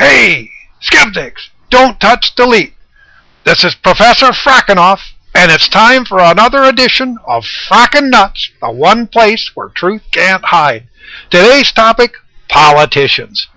Hey, skeptics, don't touch delete. This is Professor FrakkinNUTS, and it's time for another edition of FrakkinNUTS, the one place where truth can't hide. Today's topic, politicians.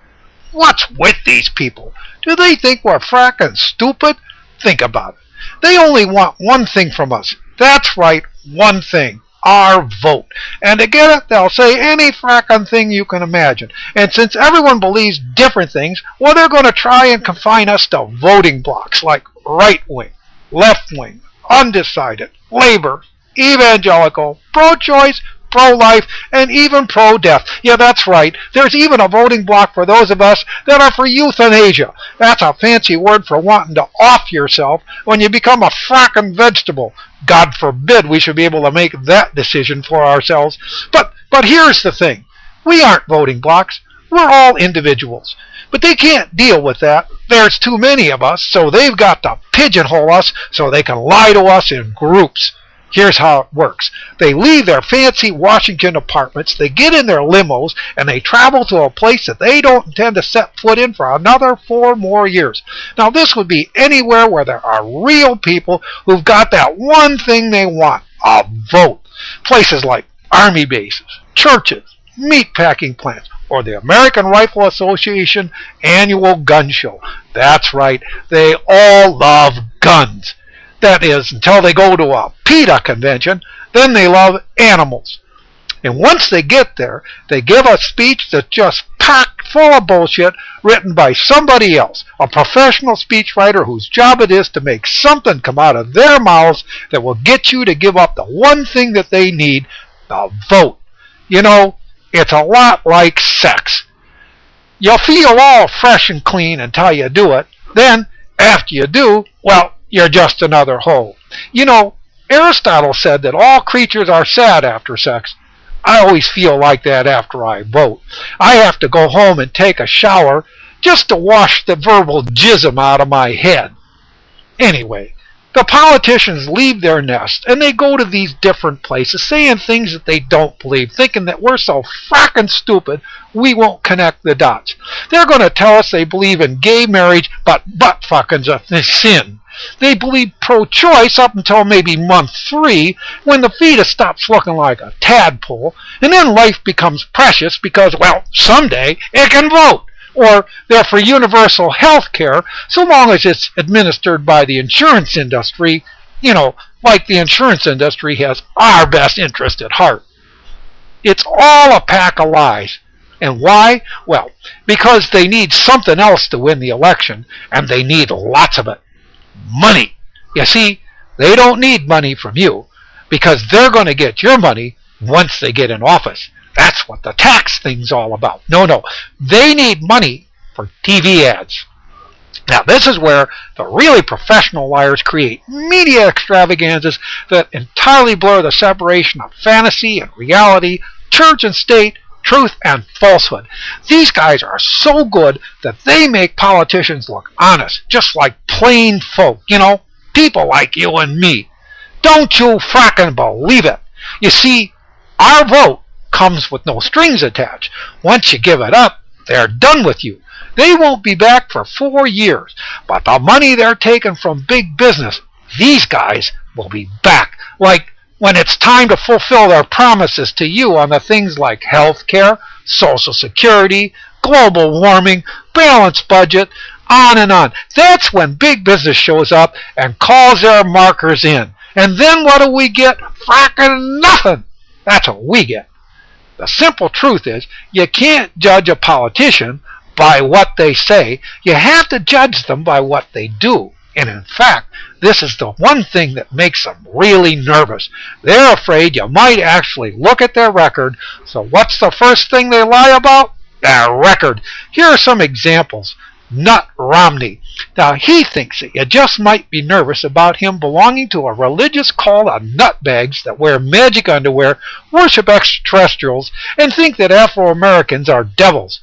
What's with these people? Do they think we're frackin' stupid? Think about it. They only want one thing from us. That's right, one thing. Our vote. And to get it, they'll say any frackin' thing you can imagine. And since everyone believes different things, well, they're going to try and confine us to voting blocks like right wing, left wing, undecided, labor, evangelical, pro-choice, pro-life, and even pro-death. Yeah, that's right. There's even a voting block for those of us that are for euthanasia. That's a fancy word for wanting to off yourself when you become a frackin' vegetable. God forbid we should be able to make that decision for ourselves. But here's the thing. We aren't voting blocks. We're all individuals. But they can't deal with that. There's too many of us, so they've got to pigeonhole us so they can lie to us in groups. Here's how it works. They leave their fancy Washington apartments, they get in their limos, and they travel to a place that they don't intend to set foot in for another 4 more years. Now, this would be anywhere where there are real people who've got that one thing they want, a vote. Places like army bases, churches, meatpacking plants, or the American Rifle Association annual gun show. That's right, they all love guns. That is, until they go to a PETA convention, then they love animals. And once they get there, they give a speech that's just packed full of bullshit written by somebody else, a professional speechwriter whose job it is to make something come out of their mouths that will get you to give up the one thing that they need, the vote. You know, it's a lot like sex. You'll feel all fresh and clean until you do it. Then, after you do, well, you're just another hoe. You know, Aristotle said that all creatures are sad after sex. I always feel like that after I vote. I have to go home and take a shower just to wash the verbal jism out of my head. Anyway, the politicians leave their nest and they go to these different places saying things that they don't believe, thinking that we're so frackin' stupid we won't connect the dots. They're going to tell us they believe in gay marriage, but butt fucking's a sin. They believe pro-choice up until maybe month 3 when the fetus stops looking like a tadpole, and then life becomes precious because, well, someday it can vote. Or they're for universal health care so long as it's administered by the insurance industry, you know, like the insurance industry has our best interest at heart. It's all a pack of lies. And why? Well, because they need something else to win the election, and they need lots of it. Money. You see, they don't need money from you because they're going to get your money once they get in office. That's what the tax thing's all about. No. They need money for TV ads. Now, this is where the really professional liars create media extravaganzas that entirely blur the separation of fantasy and reality, church and state, truth and falsehood. These guys are so good that they make politicians look honest, just like plain folk, you know, people like you and me. Don't you frackin' believe it. You see, our vote comes with no strings attached. Once you give it up, they're done with you. They won't be back for 4 years, but the money they're taking from big business, these guys will be back. Like when it's time to fulfill their promises to you on the things like health care, Social Security, global warming, balanced budget, on and on. That's when big business shows up and calls their markers in. And then what do we get? Frackin' nothing. That's what we get. The simple truth is, you can't judge a politician by what they say. You have to judge them by what they do. And in fact, this is the one thing that makes them really nervous. They're afraid you might actually look at their record. So what's the first thing they lie about? Their record. Here are some examples. Nut Romney. Now, he thinks that you just might be nervous about him belonging to a religious cult of nutbags that wear magic underwear, worship extraterrestrials, and think that Afro-Americans are devils.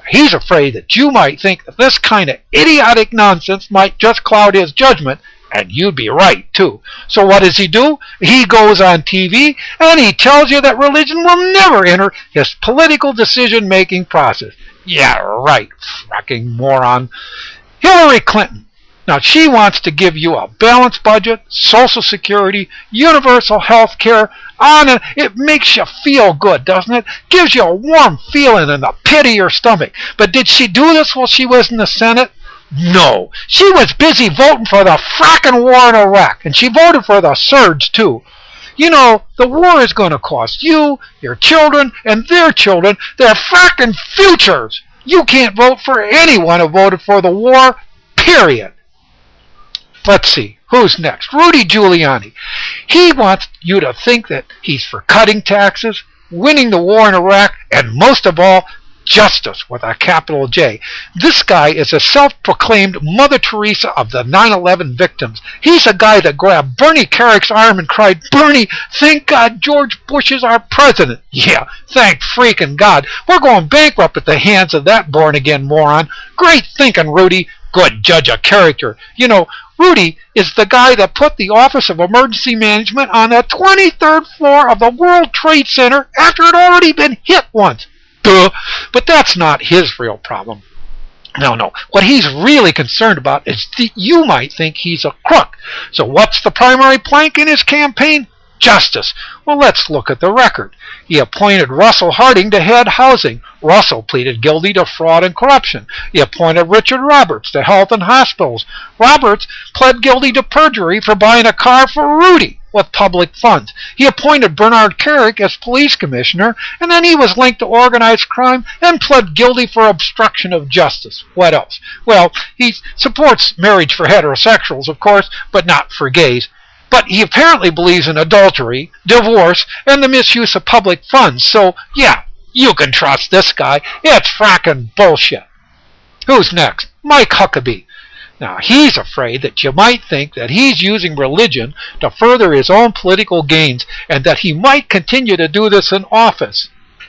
He's afraid that you might think that this kind of idiotic nonsense might just cloud his judgment, and you'd be right, too. So what does he do? He goes on TV, and he tells you that religion will never enter his political decision-making process. Yeah, right, fracking moron. Hillary Clinton. Now, she wants to give you a balanced budget, Social Security, universal health care, on and it makes you feel good, doesn't it? Gives you a warm feeling in the pit of your stomach. But did she do this while she was in the Senate? No. She was busy voting for the fracking war in Iraq, and she voted for the surge, too. You know, the war is going to cost you, your children, and their children their fracking futures. You can't vote for anyone who voted for the war, period. Let's see, who's next? Rudy Giuliani. He wants you to think that he's for cutting taxes, winning the war in Iraq, and most of all, justice with a capital J. This guy is a self-proclaimed Mother Teresa of the 9/11 victims. He's a guy that grabbed Bernie Carrick's arm and cried, "Bernie, thank God George Bush is our president." Yeah, thank freaking God. We're going bankrupt at the hands of that born-again moron. Great thinking, Rudy. Good judge of character. You know, Rudy is the guy that put the Office of Emergency Management on the 23rd floor of the World Trade Center after it had already been hit once. Duh. But that's not his real problem. No. What he's really concerned about is that you might think he's a crook. So what's the primary plank in his campaign? Justice. Well, let's look at the record. He appointed Russell Harding to head housing. Russell pleaded guilty to fraud and corruption. He appointed Richard Roberts to health and hospitals. Roberts pled guilty to perjury for buying a car for Rudy with public funds. He appointed Bernard Carrick as police commissioner, and then he was linked to organized crime and pled guilty for obstruction of justice. What else? Well, he supports marriage for heterosexuals, of course, but not for gays. But he apparently believes in adultery, divorce, and the misuse of public funds. So, yeah, you can trust this guy. It's fracking bullshit. Who's next? Mike Huckabee. Now, he's afraid that you might think that he's using religion to further his own political gains and that he might continue to do this in office.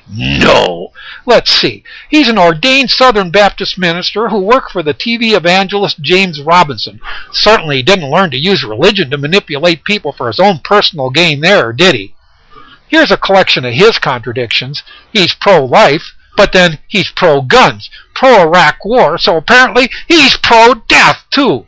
No. Let's see. He's an ordained Southern Baptist minister who worked for the TV evangelist James Robinson. Certainly he didn't learn to use religion to manipulate people for his own personal gain there, did he? Here's a collection of his contradictions. He's pro-life, but then he's pro-guns, pro-Iraq war, so apparently he's pro-death too.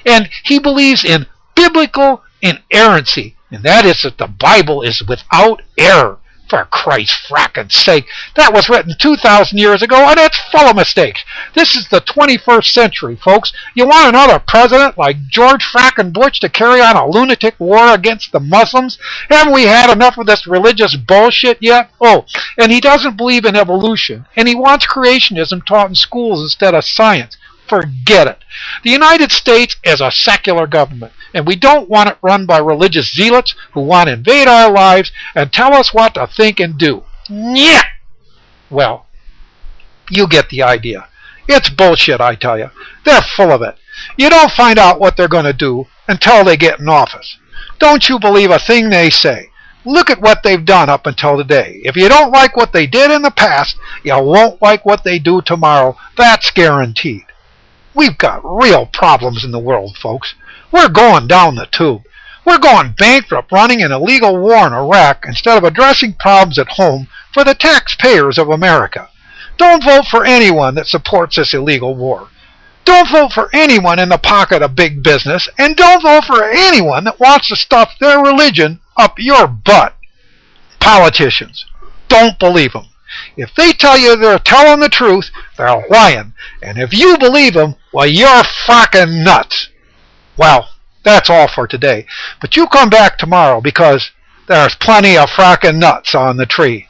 And he believes in biblical inerrancy, and that is that the Bible is without error. For Christ's frackin' sake, that was written 2,000 years ago, and it's full of mistakes. This is the 21st century, folks. You want another president like George frackin' Bush to carry on a lunatic war against the Muslims? Haven't we had enough of this religious bullshit yet? Oh, and he doesn't believe in evolution, and he wants creationism taught in schools instead of science. Forget it. The United States is a secular government, and we don't want it run by religious zealots who want to invade our lives and tell us what to think and do. Yeah. Well, you get the idea. It's bullshit, I tell you. They're full of it. You don't find out what they're going to do until they get in office. Don't you believe a thing they say. Look at what they've done up until today. If you don't like what they did in the past, you won't like what they do tomorrow. That's guaranteed. We've got real problems in the world, folks. We're going down the tube. We're going bankrupt running an illegal war in Iraq instead of addressing problems at home for the taxpayers of America. Don't vote for anyone that supports this illegal war. Don't vote for anyone in the pocket of big business, and don't vote for anyone that wants to stuff their religion up your butt. Politicians, don't believe them. If they tell you they're telling the truth, they're lying. And if you believe them, well, you're fucking nuts. Well, that's all for today. But you come back tomorrow because there's plenty of frackin' nuts on the tree.